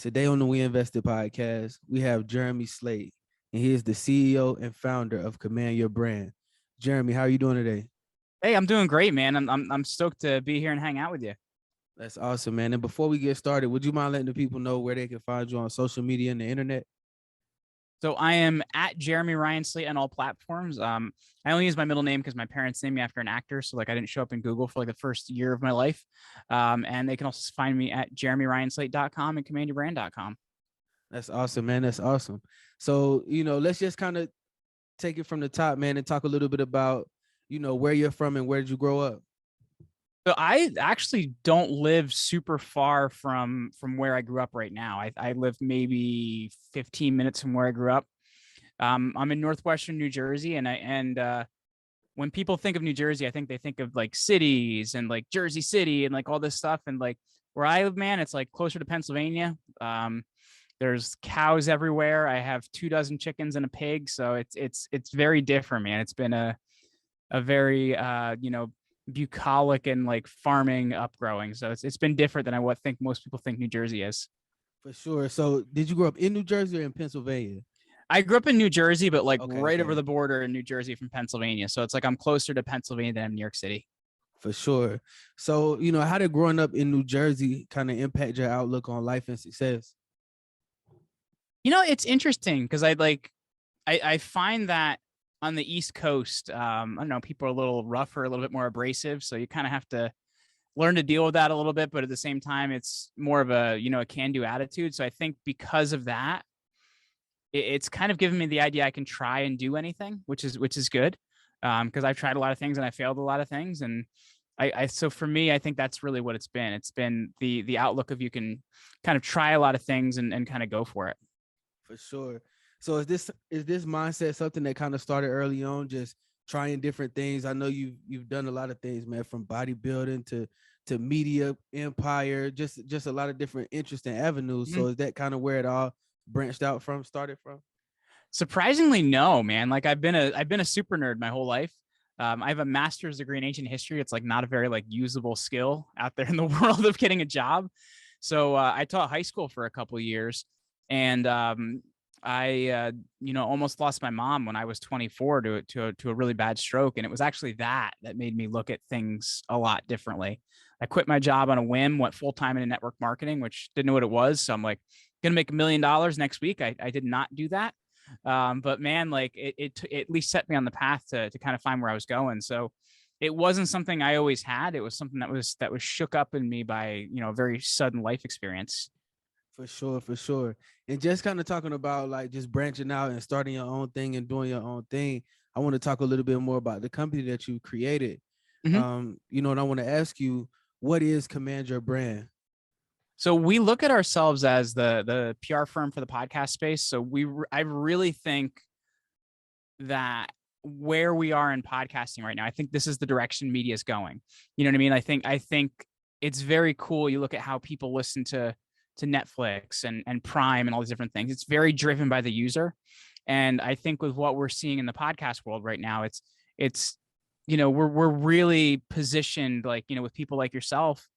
Today on the We Invested podcast, we have Jeremy Slate, and he is the CEO and founder of Command Your Brand. Jeremy, how are you doing today? Hey, I'm doing great, man. I'm stoked to be here and hang out with you. That's awesome, man. And before we get started, would you mind letting the people know where they can find you on social media and the internet? So I am at Jeremy Ryan Slate on all platforms. I only use my middle name because my parents named me after an actor. So like I didn't show up in Google for like the first year of my life. And they can also find me at jeremyryanslate.com and commandyourbrand.com. That's awesome, man. That's awesome. So, let's just kind of take it from the top, man, and talk a little bit about, where you're from and where did you grow up? So I actually don't live super far from where I grew up right now. I live maybe 15 minutes from where I grew up. I'm in northwestern New Jersey, and when people think of New Jersey, I think they think of like cities and like Jersey City and like all this stuff. And like where I live, man, it's like closer to Pennsylvania. There's cows everywhere. I have 24 chickens and a pig, so it's very different, man. It's been a very bucolic and like farming upgrowing. So it's been different than I think most people think New Jersey is. For sure. So did you grow up in New Jersey or in Pennsylvania? I grew up in New Jersey, but like Okay. over the border in New Jersey from Pennsylvania. So it's like I'm closer to Pennsylvania than I'm New York City. For sure. So, how did growing up in New Jersey kind of impact your outlook on life and success? It's interesting because I find that on the East Coast, I don't know, people are a little rougher, a little bit more abrasive. So you kind of have to learn to deal with that a little bit. But at the same time, it's more of a can-do attitude. So I think because of that, it's kind of given me the idea I can try and do anything, which is good. Because I've tried a lot of things and I failed a lot of things. And so for me, I think that's really what it's been. It's been the outlook of you can kind of try a lot of things and kind of go for it. For sure. So is this mindset something that kind of started early on, just trying different things? I know you've done a lot of things, man, from bodybuilding to media empire, just a lot of different interesting avenues. Mm-hmm. So is that kind of where it all started from? Surprisingly, no, man. Like I've been a super nerd my whole life. I have a master's degree in ancient history. It's like not a very like usable skill out there in the world of getting a job. So I taught high school for a couple of years, and I almost lost my mom when I was 24 to a really bad stroke. And it was actually that made me look at things a lot differently. I quit my job on a whim, went full time into network marketing, which didn't know what it was. So I'm like, going to make $1 million next week. I did not do that. But man, like it at least set me on the path to kind of find where I was going. So it wasn't something I always had. It was something that was shook up in me by, a very sudden life experience. For sure. And just kind of talking about like just branching out and starting your own thing and doing your own thing, I want to talk a little bit more about the company that you created. Mm-hmm. And I want to ask you, what is Command Your Brand? So we look at ourselves as the PR firm for the podcast space. So I really think that where we are in podcasting right now, I think this is the direction media is going. You know what I mean? I think it's very cool. You look at how people listen to Netflix and Prime and all these different things. It's very driven by the user. And I think with what we're seeing in the podcast world right now, it's we're really positioned, like, with people like yourself,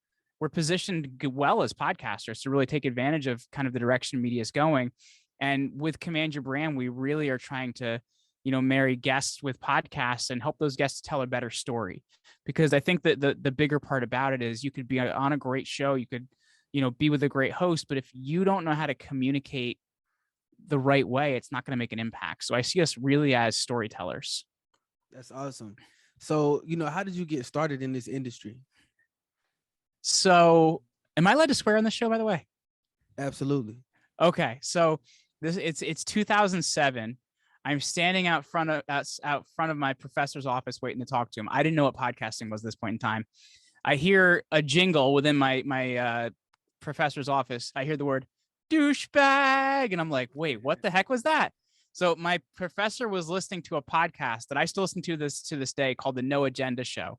we're positioned well as podcasters to really take advantage of kind of the direction media is going. And with Command Your Brand, we really are trying to, marry guests with podcasts and help those guests tell a better story. Because I think that the bigger part about it is you could be on a great show, you could, be with a great host, but if you don't know how to communicate the right way, it's not going to make an impact. So I see us really as storytellers. That's awesome. So, how did you get started in this industry? So am I allowed to swear on the show, by the way? Absolutely. Okay. So it's 2007. I'm standing out front of my professor's office waiting to talk to him. I didn't know what podcasting was at this point in time. I hear a jingle within my professor's office. I hear the word douchebag, and I'm like, wait, what the heck was that? So my professor was listening to a podcast that I still listen to this day called the No Agenda Show.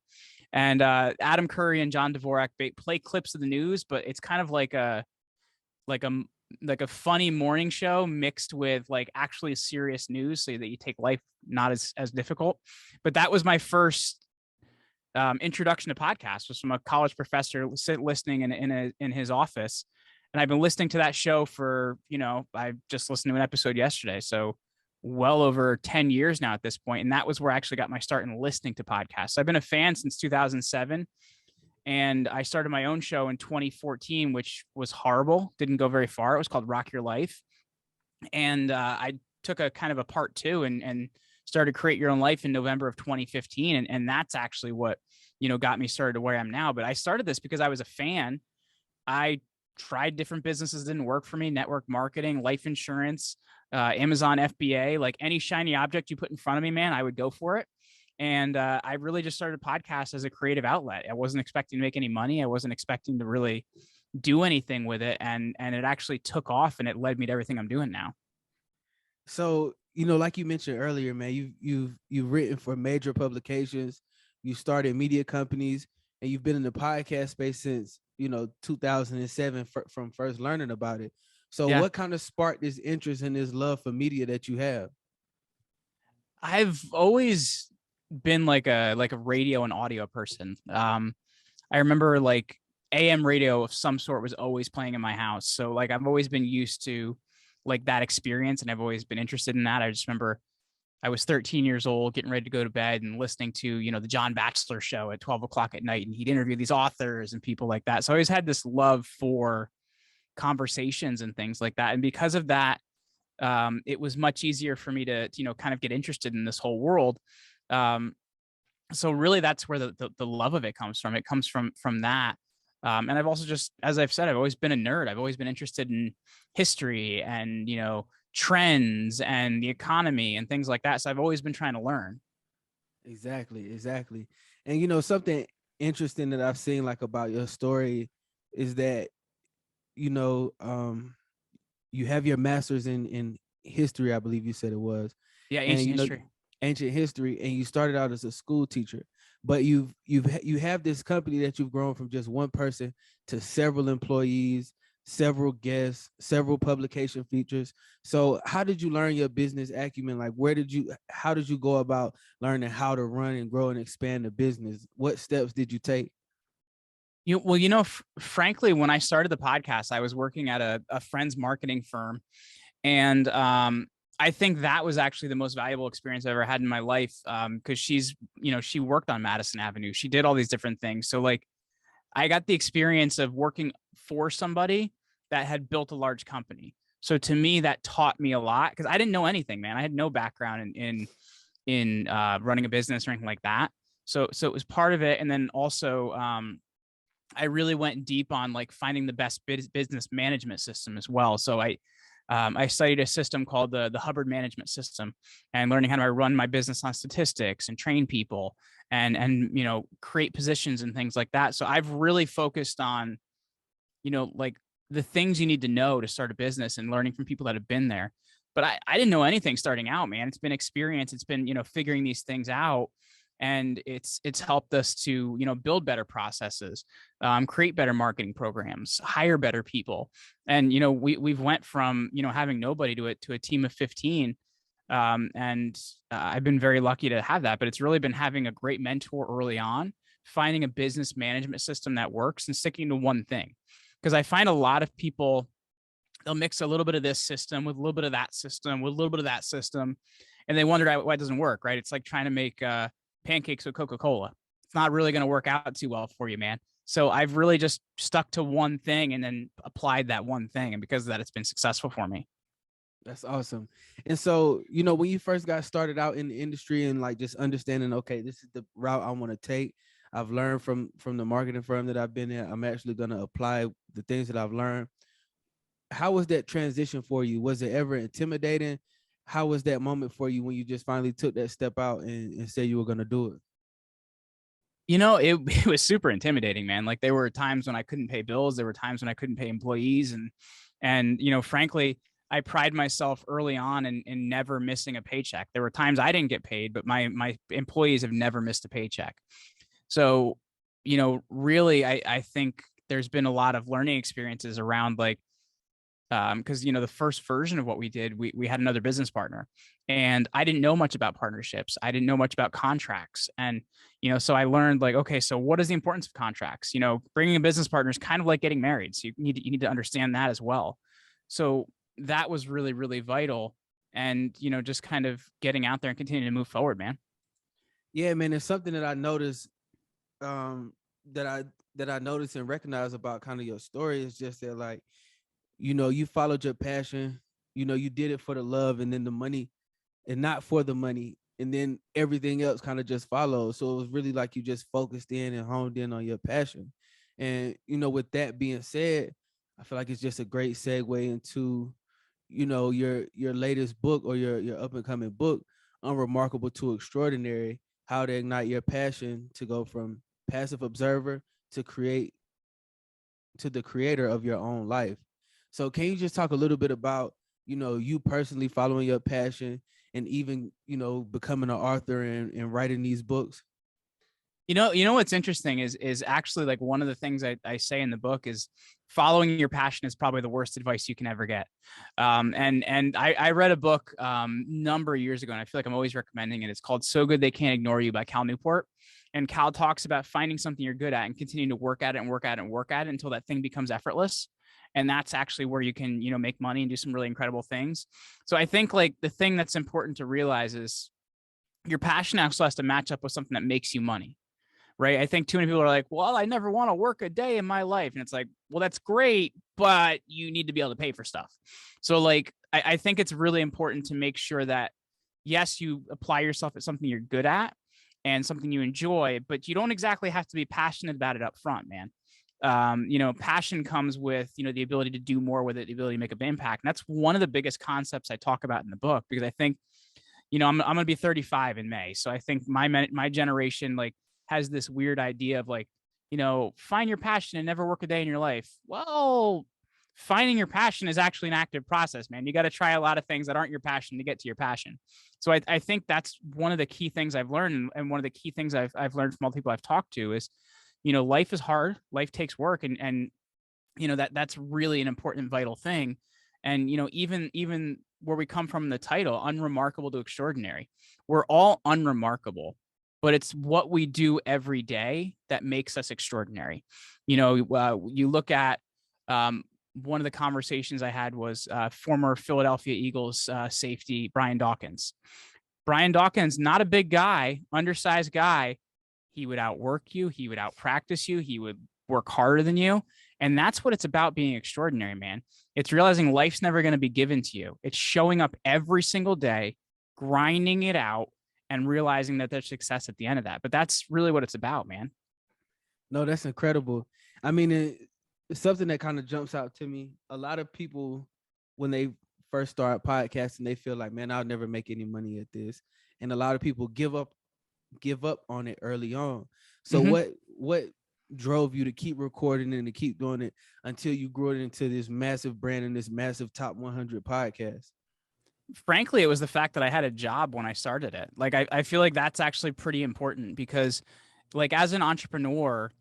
And Adam Curry and John Dvorak play clips of the news, but it's kind of like a funny morning show mixed with like actually serious news, so that you take life not as difficult. But that was my first introduction to podcasts, was from a college professor listening in his office. And I've been listening to that show for, I just listened to an episode yesterday. So well over 10 years now at this point. And that was where I actually got my start in listening to podcasts. I've been a fan since 2007. And I started my own show in 2014, which was horrible. Didn't go very far. It was called Rock Your Life. And I took a kind of a part two and started Create Your Own Life in November of 2015. And that's actually what, got me started to where I am now. But I started this because I was a fan. I tried different businesses, didn't work for me. Network marketing, life insurance, Amazon FBA, like any shiny object you put in front of me, man, I would go for it. And I really just started a podcast as a creative outlet. I wasn't expecting to make any money. I wasn't expecting to really do anything with it. And it actually took off, and it led me to everything I'm doing now. So, like you mentioned earlier, man, you've written for major publications, you started media companies, and you've been in the podcast space since, 2007 from first learning about it. So Yeah. what kind of sparked this interest in this love for media that you have? I've always been like a radio and audio person. I remember like AM radio of some sort was always playing in my house. So like I've always been used to like that experience, and I've always been interested in that. I just remember I was 13 years old, getting ready to go to bed and listening to, the John Batchelor show at 12 o'clock at night. And he'd interview these authors and people like that. So I always had this love for conversations and things like that. And because of that, it was much easier for me to, kind of get interested in this whole world. So really that's where the love of it comes from. It comes from that. And I've also just, as I've said, I've always been a nerd. I've always been interested in history and, trends and the economy and things like that. So I've always been trying to learn. Exactly. And something interesting that I've seen like about your story is that, you have your master's in history, I believe you said it was. Yeah, ancient history. Ancient history, and you started out as a school teacher, but you have this company that you've grown from just one person to several employees, several guests, several publication features. So how did you learn your business acumen? Like how did you go about learning how to run and grow and expand the business? What steps did you take? Frankly, when I started the podcast, I was working at a friend's marketing firm. And I think that was actually the most valuable experience I ever had in my life, because she worked on Madison Avenue. She did all these different things. So like I got the experience of working for somebody that had built a large company. So to me, that taught me a lot, because I didn't know anything, man. I had no background in running a business or anything like that. So it was part of it. And then also, I really went deep on like finding the best business management system as well. So I studied a system called the Hubbard Management System, and learning how to run my business on statistics and train people and create positions and things like that. So I've really focused on, like the things you need to know to start a business and learning from people that have been there. But I didn't know anything starting out, man. It's been experience. It's been, figuring these things out. And it's helped us to, build better processes, create better marketing programs, hire better people. And, we've went from, having nobody to a team of 15. And I've been very lucky to have that, but it's really been having a great mentor early on, finding a business management system that works and sticking to one thing. Because I find a lot of people, they'll mix a little bit of this system with a little bit of that system with a little bit of that system, and they wonder why it doesn't work, right? It's like trying to make pancakes with Coca-Cola. It's not really going to work out too well for you, man. So I've really just stuck to one thing and then applied that one thing. And because of that, it's been successful for me. That's awesome. And so, when you first got started out in the industry and like just understanding, okay, this is the route I want to take. I've learned from the marketing firm that I've been in. I'm actually going to apply the things that I've learned. How was that transition for you? Was it ever intimidating? How was that moment for you when you just finally took that step out and said you were going to do it? It was super intimidating, man. Like there were times when I couldn't pay bills. There were times when I couldn't pay employees. And frankly, I pride myself early on in never missing a paycheck. There were times I didn't get paid, but my employees have never missed a paycheck. So, really, I think there's been a lot of learning experiences around like Because, you know, the first version of what we did, we had another business partner, and I didn't know much about partnerships. I didn't know much about contracts. And, you know, so I learned like, okay, so what is the importance of contracts? You know, bringing a business partner is kind of like getting married. So you need to understand that as well. So that was really, really vital. And, you know, just kind of getting out there and continuing to move forward, man. Yeah, man, it's something that I noticed um that I noticed and recognize about kind of your story is just that, like, you know, you followed your passion, you know, you did it for the love and then the money, and not for the money, and then everything else kind of just follows. So it was really like you just focused in and honed in on your passion. And, you know, with that being said, I feel like it's just a great segue into, you know, your latest book, or your up and coming book, Unremarkable to Extraordinary: How to Ignite Your Passion to Go from Passive Observer to Create to the Creator of Your Own Life. So can you just talk a little bit about, you know, you personally following your passion, and even, you know, becoming an author and writing these books? You know what's interesting is actually like one of the things I say in the book is following your passion is probably the worst advice you can ever get. And I read a book number of years ago, and I feel like I'm always recommending it. It's called So Good They Can't Ignore You by Cal Newport. And Cal talks about finding something you're good at and continuing to work at it and work at it and work at it until that thing becomes effortless. And that's actually where you can, you know, make money and do some really incredible things. So I think like the thing that's important to realize is your passion also has to match up with something that makes you money. Right. I think too many people are like, well, I never want to work a day in my life. And it's like, well, that's great, but you need to be able to pay for stuff. So like, I think it's really important to make sure that, yes, you apply yourself at something you're good at and something you enjoy, but you don't exactly have to be passionate about it up front, man. You know, passion comes with, you know, the ability to do more with it, the ability to make an impact. And that's one of the biggest concepts I talk about in the book, because I think, you know, I'm going to be 35 in May. So I think my generation, like, has this weird idea of like, you know, find your passion and never work a day in your life. Well, finding your passion is actually an active process, man. You got to try a lot of things that aren't your passion to get to your passion. So I think that's one of the key things I've learned. And one of the key things I've learned from all the people I've talked to is, you know, life is hard. Life takes work. And, you know, that's really an important, vital thing. And, you know, even where we come from in the title, unremarkable to extraordinary, we're all unremarkable, but it's what we do every day that makes us extraordinary. You know, you look at one of the conversations I had was former Philadelphia Eagles safety Brian Dawkins. Brian Dawkins, not a big guy, undersized guy. He would outwork you. He would outpractice you. He would work harder than you. And that's what it's about being extraordinary, man. It's realizing life's never going to be given to you. It's showing up every single day, grinding it out, and realizing that there's success at the end of that. But that's really what it's about, man. No, that's incredible. I mean, it's something that kind of jumps out to me. A lot of people, when they first start podcasting, they feel like, man, I'll never make any money at this. And a lot of people give up on it early on. So what drove you to keep recording and to keep doing it until you grew it into this massive brand and this massive top 100 podcast? Frankly, it was the fact that I had a job when I started it. Like, I feel like that's actually pretty important, because like as an entrepreneur,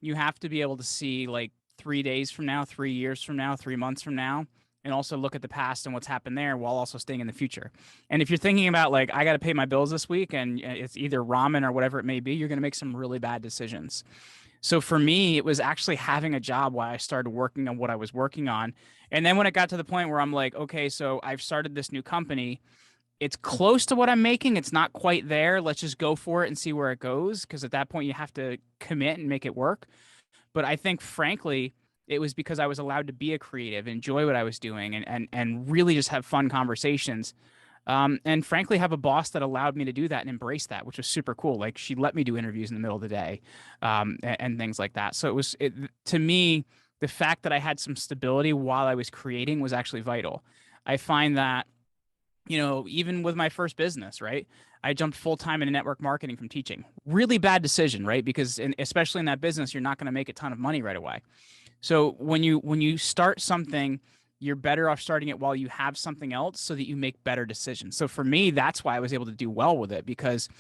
you have to be able to see like 3 days from now, 3 years from now, 3 months from now, and also look at the past and what's happened there while also staying in the future. And if you're thinking about like, I got to pay my bills this week and it's either ramen or whatever it may be, you're going to make some really bad decisions. So for me, it was actually having a job while I started working on what I was working on. And then when it got to the point where I'm like, okay, so I've started this new company, it's close to what I'm making. It's not quite there. Let's just go for it and see where it goes. Because at that point, you have to commit and make it work. But I think, frankly, it was because I was allowed to be a creative, enjoy what I was doing, and really just have fun conversations. And frankly, have a boss that allowed me to do that and embrace that, which was super cool. Like, she let me do interviews in the middle of the day, and things like that. So to me, the fact that I had some stability while I was creating was actually vital. I find that, you know, even with my first business, right? I jumped full time into network marketing from teaching. Really bad decision, right? Because especially in that business, you're not going to make a ton of money right away. So when you start something, you're better off starting it while you have something else so that you make better decisions. So for me, that's why I was able to do well with it, because,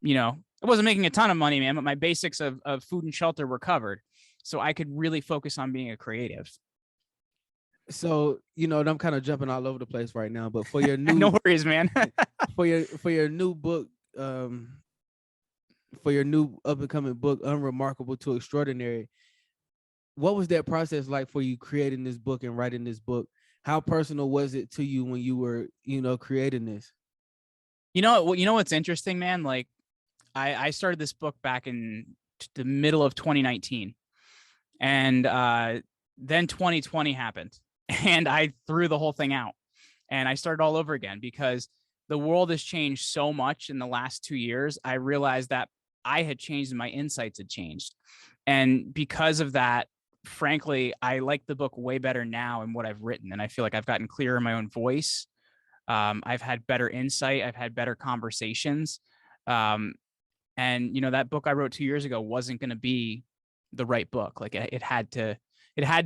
you know, I wasn't making a ton of money, man, but my basics of food and shelter were covered. So I could really focus on being a creative. So, I'm kind of jumping all over the place right now, but for your new No worries, man. for your new book, for your new up and coming book, Unremarkable to Extraordinary, what was that process like for you creating this book and writing this book? How personal was it to you when you were, creating this? You know what's interesting, man? Like I started this book back in the middle of 2019, and then 2020 happened, and I threw the whole thing out, and I started all over again because the world has changed so much in the last 2 years. I realized that I had changed and my insights had changed, and because of that, frankly, I like the book way better now and what I've written, and I feel like I've gotten clearer in my own voice. I've had better insight. I've had better conversations. Um, and that book I wrote 2 years ago wasn't going to be the right book. Like it had to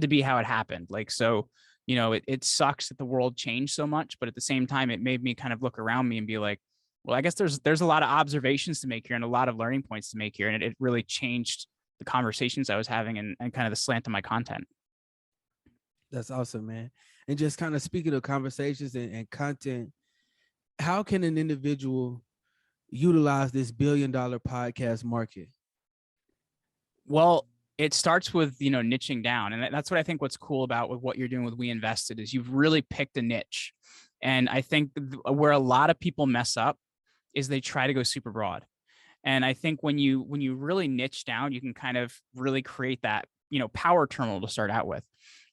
be how it happened. Like, so, it sucks that the world changed so much, but at the same time, it made me kind of look around me and be like, well, I guess there's a lot of observations to make here and a lot of learning points to make here. And it really changed the conversations I was having and kind of the slant of my content. That's awesome, man. And just kind of speaking of conversations and content, how can an individual utilize this $1 billion podcast market? Well, it starts with, niching down. And that's what I think what's cool about with what you're doing with We Invested is you've really picked a niche. And I think where a lot of people mess up is they try to go super broad. And I think when you really niche down, you can kind of really create that, power terminal to start out with.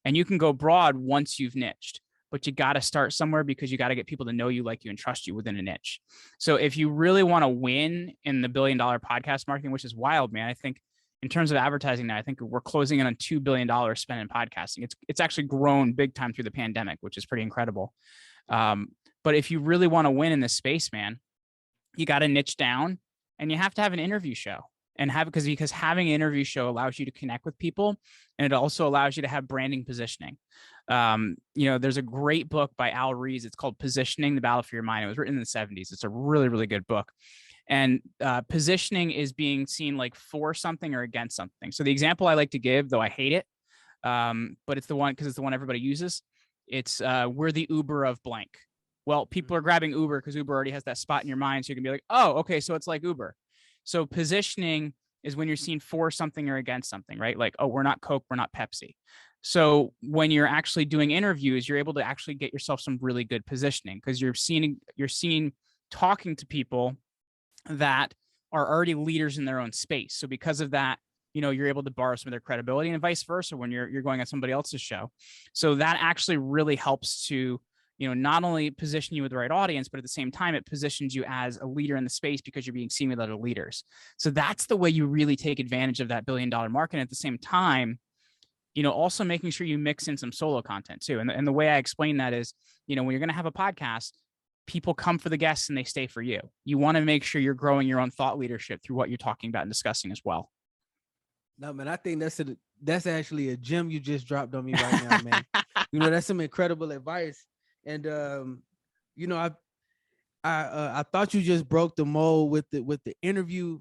And you can go broad once you've niched, but you got to start somewhere because you got to get people to know you, like you, and trust you within a niche. So if you really want to win in the $1 billion podcast marketing, which is wild, man, I think in terms of advertising now, I think we're closing in on $2 billion spent in podcasting. It's actually grown big time through the pandemic, which is pretty incredible. But if you really want to win in this space, man, you got to niche down and you have to have an interview show and because having an interview show allows you to connect with people and it also allows you to have branding positioning. There's a great book by Al Rees. It's called Positioning: The Battle for Your Mind. It was written in the 70s. It's a really, really good book. And positioning is being seen like for something or against something. So the example I like to give, though I hate it, but it's the one because it's the one everybody uses. It's we're the Uber of blank. Well, people are grabbing Uber because Uber already has that spot in your mind. So you can be like, oh, okay, so it's like Uber. So positioning is when you're seen for something or against something, right? Like, oh, we're not Coke, we're not Pepsi. So when you're actually doing interviews, you're able to actually get yourself some really good positioning because you're seen talking to people that are already leaders in their own space. So because of that, you're able to borrow some of their credibility and vice versa when you're going on somebody else's show. So that actually really helps to, not only position you with the right audience, but at the same time, it positions you as a leader in the space because you're being seen with other leaders. So that's the way you really take advantage of that $1 billion market. And at the same time, also making sure you mix in some solo content too. And the way I explain that is, when you're going to have a podcast, people come for the guests and they stay for you. You want to make sure you're growing your own thought leadership through what you're talking about and discussing as well. No, man, I think that's actually a gem you just dropped on me right now, man. That's some incredible advice. And I thought you just broke the mold with the interview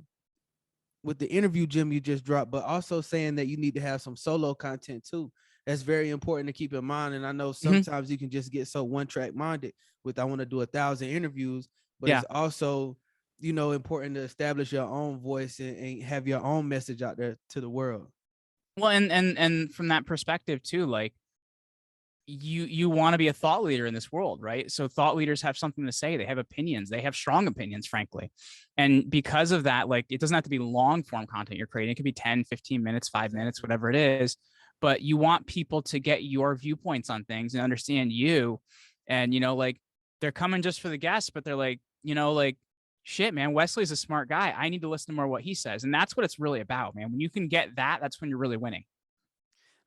gem you just dropped, but also saying that you need to have some solo content too. That's very important to keep in mind. And I know sometimes you can just get so one track minded with I want to do 1,000 interviews, but it's also important to establish your own voice and have your own message out there to the world. Well, and from that perspective too, like you want to be a thought leader in this world, right? So thought leaders have something to say. They have opinions. They have strong opinions, frankly. And because of that, like it doesn't have to be long form content you're creating. It could be 10, 15 minutes, 5 minutes, whatever it is. But you want people to get your viewpoints on things and understand you. And, like they're coming just for the guests, but they're like, shit, man, Wesley's a smart guy. I need to listen to more what he says. And that's what it's really about, man. When you can get that, that's when you're really winning.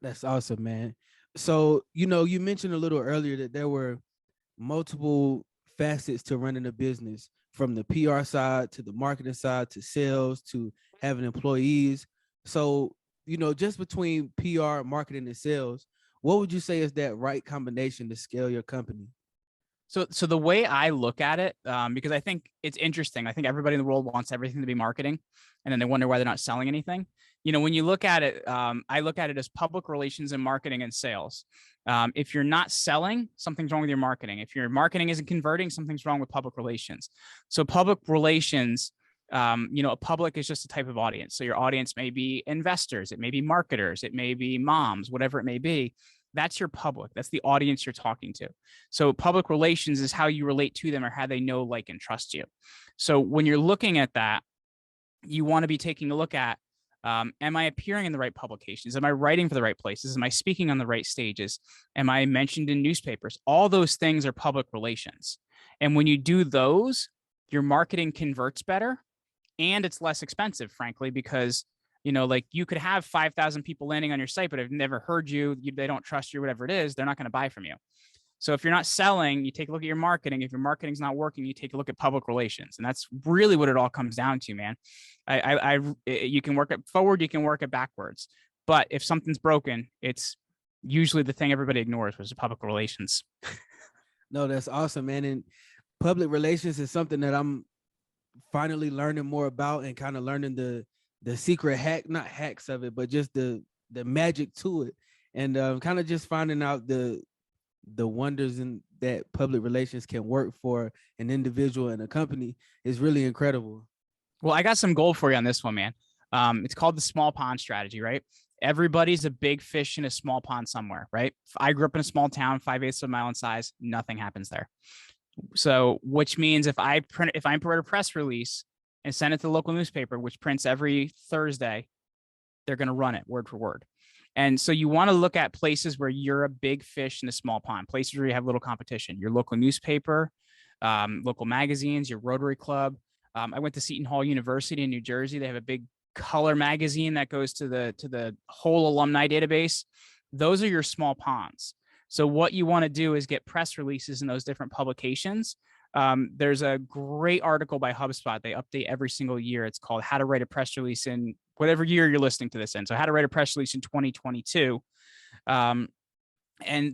That's awesome, man. So, you mentioned a little earlier that there were multiple facets to running a business, from the PR side to the marketing side to sales to having employees. So, just between PR, marketing, and sales, what would you say is that right combination to scale your company? So the way I look at it, because I think it's interesting. I think everybody in the world wants everything to be marketing, and then they wonder why they're not selling anything. When you look at it, I look at it as public relations and marketing and sales. If you're not selling, something's wrong with your marketing. If your marketing isn't converting, something's wrong with public relations. So public relations, a public is just a type of audience. So your audience may be investors, it may be marketers, it may be moms, whatever it may be. That's your public. That's the audience you're talking to. So public relations is how you relate to them or how they know, like, and trust you. So when you're looking at that, you want to be taking a look at, am I appearing in the right publications? Am I writing for the right places? Am I speaking on the right stages? Am I mentioned in newspapers? All those things are public relations. And when you do those, your marketing converts better and it's less expensive, frankly, because like you could have 5,000 people landing on your site, but have never heard you, they don't trust you, whatever it is, they're not going to buy from you. So if you're not selling, you take a look at your marketing. If your marketing's not working, you take a look at public relations. And that's really what it all comes down to, man. You can work it forward, you can work it backwards. But if something's broken, it's usually the thing everybody ignores, which is public relations. No, that's awesome, man. And public relations is something that I'm finally learning more about and kind of learning the secret not hacks of it, but just the magic to it. And kind of just finding out the wonders in that public relations can work for an individual and a company is really incredible. Well, I got some gold for you on this one, man. It's called the small pond strategy, right? Everybody's a big fish in a small pond somewhere, right? I grew up in a small town, 5/8 of a mile in size, nothing happens there. So, which means if I print a press release and send it to the local newspaper, which prints every Thursday, they're going to run it word for word. And so you want to look at places where you're a big fish in a small pond, places where you have little competition, your local newspaper, local magazines, your Rotary Club. I went to Seton Hall University in New Jersey. They have a big color magazine that goes to the whole alumni database. Those are your small ponds. So what you want to do is get press releases in those different publications. There's a great article by HubSpot. They update every single year. It's called How to Write a Press Release in whatever year you're listening to this in. So How to Write a Press Release in 2022. And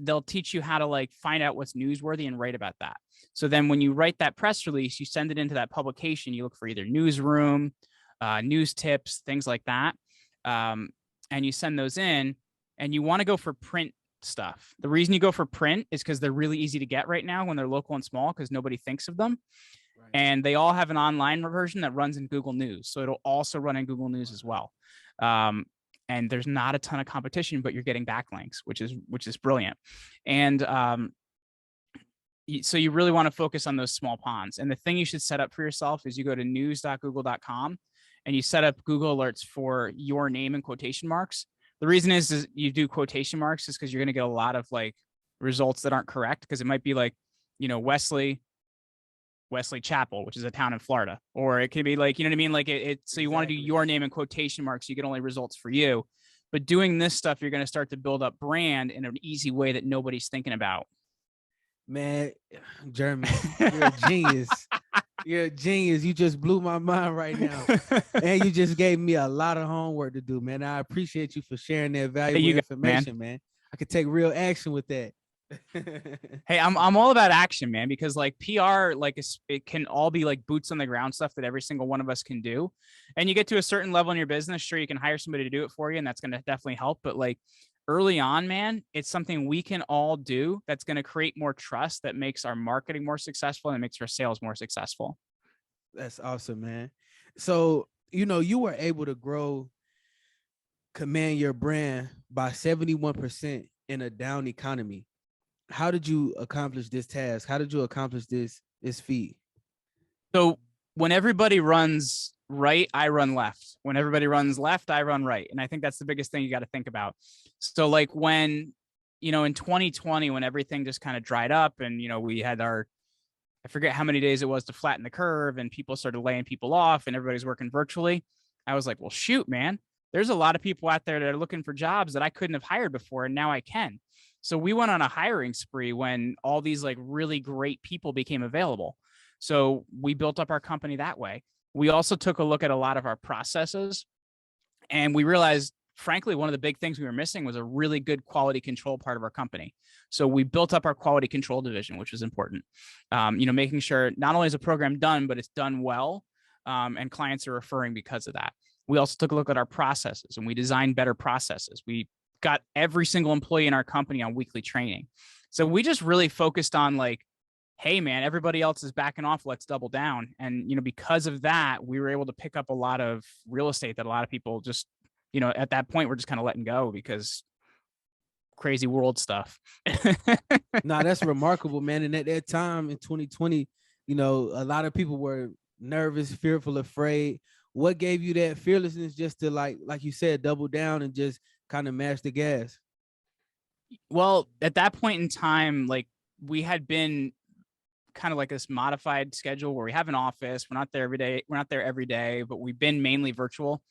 they'll teach you how to find out what's newsworthy and write about that. So then when you write that press release, you send it into that publication. You look for either newsroom, news tips, things like that. And you send those in, and you want to go for print stuff. The reason you go for print is because they're really easy to get right now when they're local and small, because nobody thinks of them. Right. And they all have an online version that runs in Google News. So it'll also run in Google News as well. And there's not a ton of competition, but you're getting backlinks, which is brilliant. And so you really want to focus on those small ponds. And the thing you should set up for yourself is you go to news.google.com and you set up Google alerts for your name and quotation marks. The reason is you do quotation marks is because you're going to get a lot of results that aren't correct, because it might be Wesley Chapel, which is a town in Florida, or it could be you know what I mean? So you want to do your name and quotation marks. You get only results for you, but doing this stuff, you're going to start to build up brand in an easy way that nobody's thinking about. Man, Jeremy, you're a genius. You're a genius. You just blew my mind right now. And you just gave me a lot of homework to do, man. I appreciate you for sharing that valuable information, man. I could take real action with that. Hey, I'm all about action, man, because PR, it can all be boots on the ground stuff that every single one of us can do. And you get to a certain level in your business, sure, you can hire somebody to do it for you, and that's going to definitely help. But early on, man, it's something we can all do that's going to create more trust, that makes our marketing more successful, and it makes our sales more successful. That's awesome, man. So, you were able to command your brand by 71% in a down economy. How did you accomplish this task? How did you accomplish this feat? So when everybody runs right, I run left. When everybody runs left, I run right. And I think that's the biggest thing you got to think about. So when, in 2020, when everything just kind of dried up and, we had I forget how many days it was to flatten the curve, and people started laying people off and everybody's working virtually. I was like, well, shoot, man, there's a lot of people out there that are looking for jobs that I couldn't have hired before, and now I can. So we went on a hiring spree when all these really great people became available. So we built up our company that way. We also took a look at a lot of our processes, and we realized frankly, one of the big things we were missing was a really good quality control part of our company. So we built up our quality control division, which was important. Making sure not only is a program done, but it's done well, and clients are referring because of that. We also took a look at our processes, and we designed better processes. We got every single employee in our company on weekly training. So we just really focused on like, hey man, everybody else is backing off, let's double down. And because of that, we were able to pick up a lot of real estate that a lot of people just, at that point, we're just kind of letting go because crazy world stuff. Nah, that's remarkable, man. And at that time in 2020, a lot of people were nervous, fearful, afraid. What gave you that fearlessness just to like you said, double down and just kind of mash the gas? Well, at that point in time, like we had been kind of like this modified schedule where we have an office. We're not there every day. We're not there every day, but we've been mainly virtual.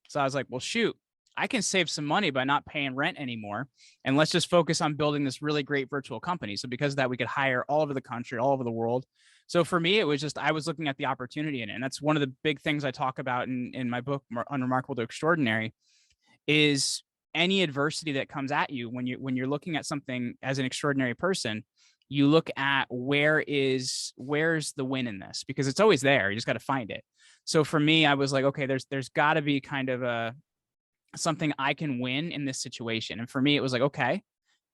So I was like, well, shoot, I can save some money by not paying rent anymore. And let's just focus on building this really great virtual company. So because of that, we could hire all over the country, all over the world. So for me, it was just, I was looking at the opportunity in it. And that's one of the big things I talk about in my book, Unremarkable to Extraordinary, is any adversity that comes at you when you're looking at something as an extraordinary person, you look at where's the win in this, because it's always there. You just got to find it. So for me, I was like, okay, there's got to be kind of something I can win in this situation. And for me, it was like, okay,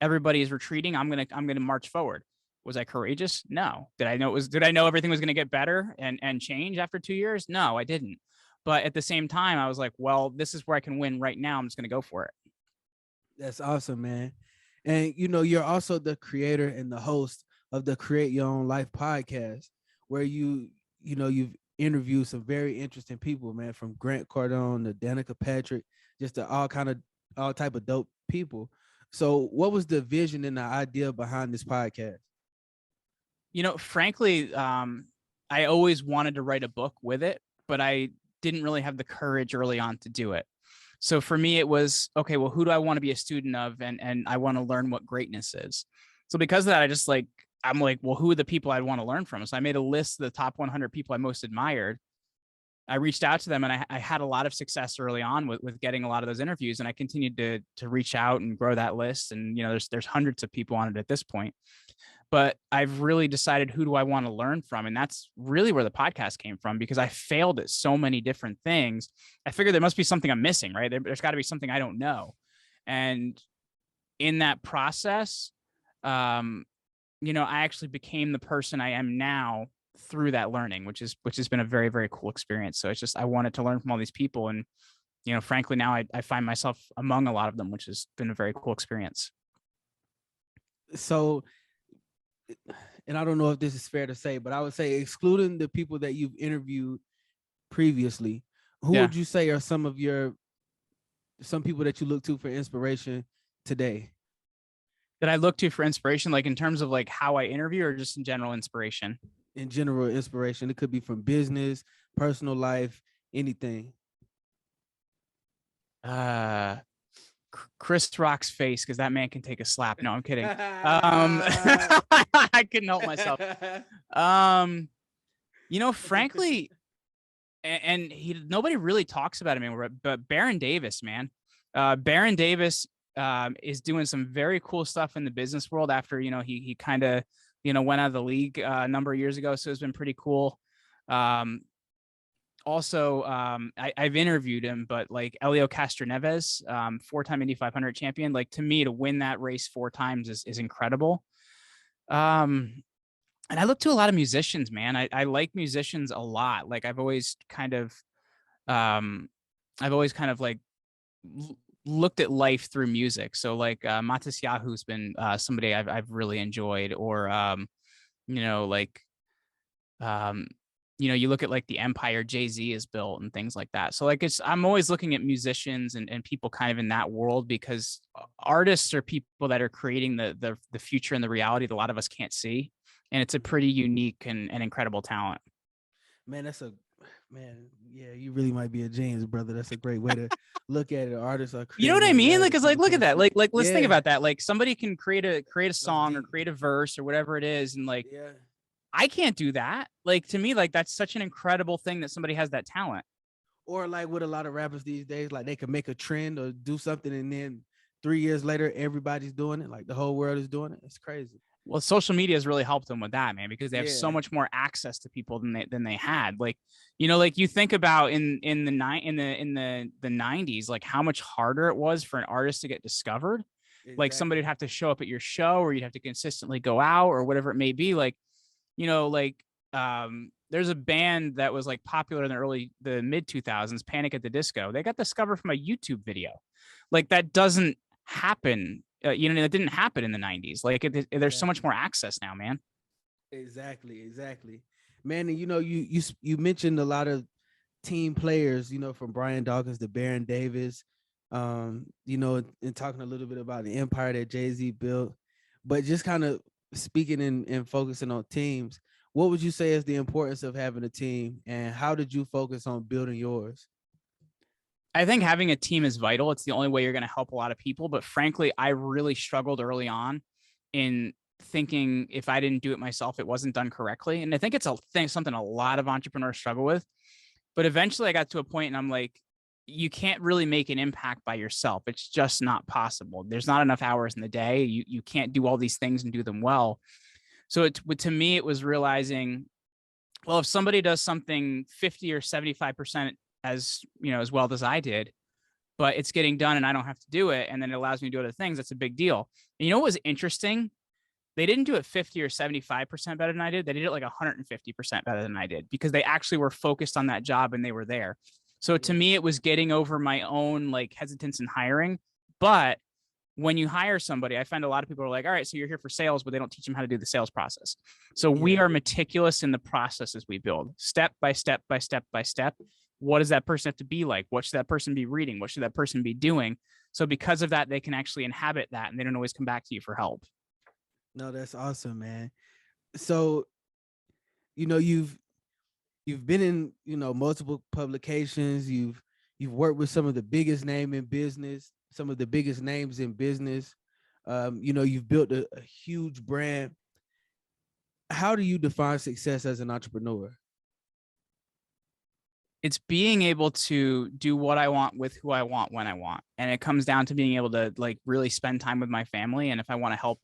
everybody is retreating. I'm gonna march forward. Was I courageous? No. Did I know everything was going to get better and change after 2 years? No, I didn't. But at the same time, I was like, well, this is where I can win right now. I'm just going to go for it. That's awesome, man. And you're also the creator and the host of the Create Your Own Life podcast, where you've interviewed some very interesting people, man, from Grant Cardone to Danica Patrick, just all type of dope people. So what was the vision and the idea behind this podcast? Frankly, I always wanted to write a book with it, but I didn't really have the courage early on to do it. So for me, it was, okay, well, who do I want to be a student of? And I want to learn what greatness is. So because of that, I'm like, well, who are the people I'd want to learn from? So I made a list of the top 100 people I most admired. I reached out to them, and I had a lot of success early on with getting a lot of those interviews. And I continued to reach out and grow that list. And, there's hundreds of people on it at this point. But I've really decided, who do I want to learn from? And that's really where the podcast came from, because I failed at so many different things. I figured there must be something I'm missing, right? There's got to be something I don't know. And in that process, I actually became the person I am now through that learning, which has been a very, very cool experience. So it's just, I wanted to learn from all these people. And, frankly, now I find myself among a lot of them, which has been a very cool experience. So, and I don't know if this is fair to say, but I would say, excluding the people that you've interviewed previously, who would you say are some people that you look to for inspiration today? That I look to for inspiration, like in terms of like how I interview, or just in general inspiration? In general inspiration. It could be from business, personal life, anything. Chris Rock's face, because that man can take a slap. No, I'm kidding. I couldn't help myself. Frankly, and nobody really talks about him anymore, but Baron Davis, man. Baron Davis is doing some very cool stuff in the business world after, he kind of, went out of the league a number of years ago. So it's been pretty cool. Also, I've interviewed him, but like Elio Castroneves, 4-time Indy 500 champion, like to me, to win that race 4 times is incredible. And I look to a lot of musicians, man. I like musicians a lot. Like I've always kind of like looked at life through music. So like Matis Yahu's been somebody I've really enjoyed, or you look at like the empire Jay-Z has built and things like that. So like I'm always looking at musicians and people kind of in that world, because artists are people that are creating the future and the reality that a lot of us can't see. And it's a pretty unique and incredible talent. Man, yeah, you really might be a genius, brother. That's a great way to look at it. Artists are, you know what I mean? Like, it's like, look at that. Like let's think about that. Like somebody can create a song or create a verse or whatever it is. And like, I can't do that. Like, to me, like that's such an incredible thing that somebody has that talent. Or like with a lot of rappers these days, like they can make a trend or do something, and then 3 years later, everybody's doing it. Like the whole world is doing it. It's crazy. Well, social media has really helped them with that, man, because they have so Yeah, much more access to people than they had. Like, like you think about in the 90s, like how much harder it was for an artist to get discovered. Like somebody exactly. would have to show up at your show, or you'd have to consistently go out, or whatever it may be. Like, like there's a band that was like popular in the mid 2000s, Panic at the Disco. They got discovered from a YouTube video. Like that doesn't happen. That didn't happen in the 90s. Like there's so much more access now, man. Exactly. Man, and you mentioned a lot of team players, from Brian Dawkins to Baron Davis, and talking a little bit about the empire that Jay-Z built, but just kind of speaking and focusing on teams. What would you say is the importance of having a team, and how did you focus on building yours? I think having a team is vital. It's the only way you're going to help a lot of people. But frankly, I really struggled early on in thinking if I didn't do it myself, it wasn't done correctly. And I think it's something a lot of entrepreneurs struggle with. But eventually I got to a point and I'm like, you can't really make an impact by yourself. It's just not possible. There's not enough hours in the day. You can't do all these things and do them well. So to me, it was realizing, well, if somebody does something 50 or 75% as well as I did, but it's getting done and I don't have to do it, and then it allows me to do other things, that's a big deal. And what was interesting? They didn't do it 50 or 75% better than I did. They did it like 150% better than I did, because they actually were focused on that job and they were there. So to me, it was getting over my own like hesitance in hiring. But when you hire somebody, I find a lot of people are like, all right, so you're here for sales, but they don't teach them how to do the sales process. So we are meticulous in the processes we build, step by step by step by step. What does that person have to be like? What should that person be reading? What should that person be doing? So because of that, they can actually inhabit that, and they don't always come back to you for help. No, that's awesome, man. So, you've been in, multiple publications. You've worked with some of the biggest name in business, some of the biggest names in business. You've built a huge brand. How do you define success as an entrepreneur? It's being able to do what I want with who I want when I want. And it comes down to being able to like really spend time with my family. And if I want to help,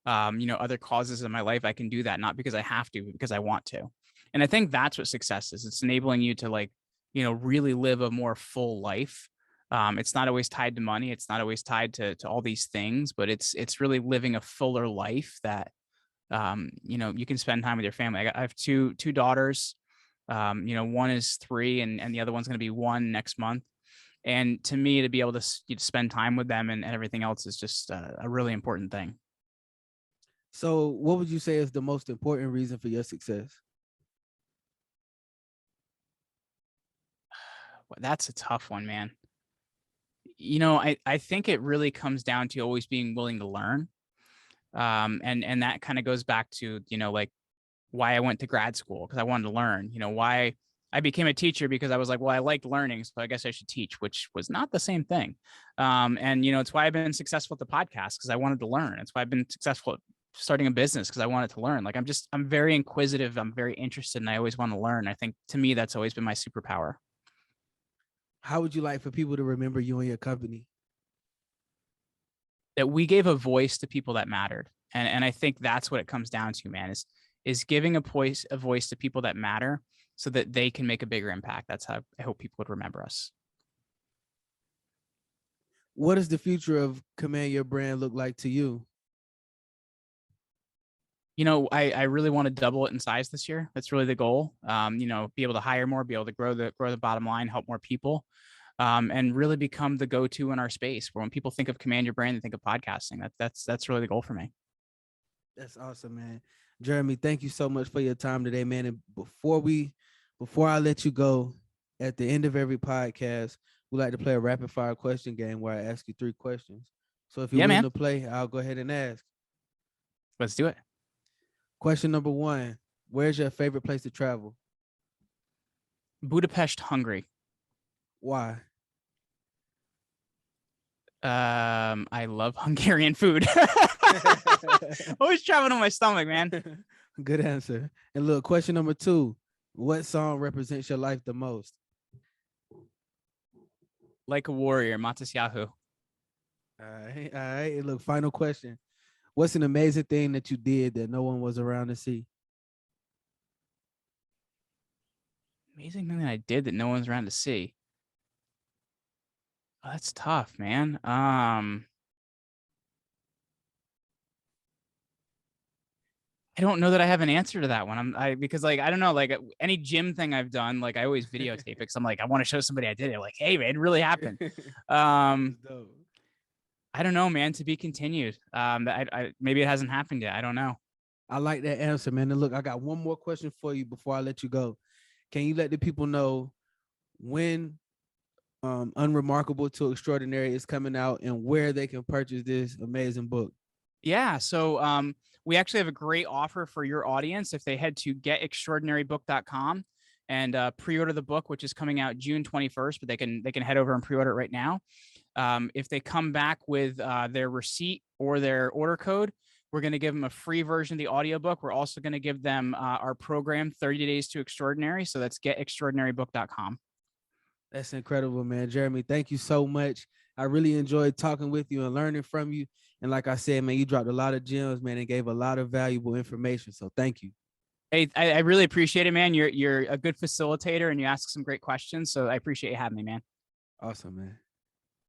other causes in my life, I can do that, not because I have to, but because I want to. And I think that's what success is. It's enabling you to like, really live a more full life. It's not always tied to money. It's not always tied to all these things, but it's really living a fuller life that, you can spend time with your family. I have two daughters. One is 3 and the other one's going to be 1 next month. And to me, to be able to spend time with them and everything else is just a really important thing. So what would you say is the most important reason for your success? That's a tough one, man. I think it really comes down to always being willing to learn. And that kind of goes back to, like why I went to grad school, because I wanted to learn, why I became a teacher, because I was like, well, I liked learning, so I guess I should teach, which was not the same thing. And it's why I've been successful at the podcast, because I wanted to learn. It's why I've been successful at starting a business, because I wanted to learn. Like I'm very inquisitive. I'm very interested, and I always want to learn. I think to me, that's always been my superpower. How would you like for people to remember you and your company? That we gave a voice to people that mattered. And I think that's what it comes down to, man, is giving a voice to people that matter so that they can make a bigger impact. That's how I hope people would remember us. What does the future of Command Your Brand look like to you? I really want to double it in size this year. That's really the goal. Be able to hire more, be able to grow the bottom line, help more people, and really become the go-to in our space, where when people think of Command Your Brand, they think of podcasting. That's really the goal for me. That's awesome, man. Jeremy, thank you so much for your time today, man. And before I let you go, at the end of every podcast, we like to play a rapid fire question game where I ask you 3 questions. So if you're willing to play, I'll go ahead and ask. Let's do it. Question number 1, where's your favorite place to travel? Budapest, Hungary. Why? I love Hungarian food. Always traveling on my stomach, man. Good answer. And look, question number 2, what song represents your life the most? Like a warrior, Matisyahu. All right, all right. Look, final question. What's an amazing thing that you did that no one was around to see? Amazing thing that I did that no one's around to see. Oh, that's tough, man. I don't know that I have an answer to that one. Because like I don't know, like any gym thing I've done, like I always videotape it because I'm like I want to show somebody I did it. Like, hey man, it really happened. I don't know, man. To be continued. Maybe it hasn't happened yet. I don't know. I like that answer, man. And look, I got one more question for you before I let you go. Can you let the people know when Unremarkable to Extraordinary is coming out and where they can purchase this amazing book? Yeah. So we actually have a great offer for your audience. If they head to getextraordinarybook.com and pre-order the book, which is coming out June 21st, but they can head over and pre-order it right now. If they come back with their receipt or their order code, we're going to give them a free version of the audiobook. We're also going to give them our program, 30 Days to Extraordinary. So that's getextraordinarybook.com. That's incredible, man. Jeremy, thank you so much. I really enjoyed talking with you and learning from you. And like I said, man, you dropped a lot of gems, man, and gave a lot of valuable information. So thank you. Hey, I really appreciate it, man. You're a good facilitator and you ask some great questions. So I appreciate you having me, man. Awesome, man.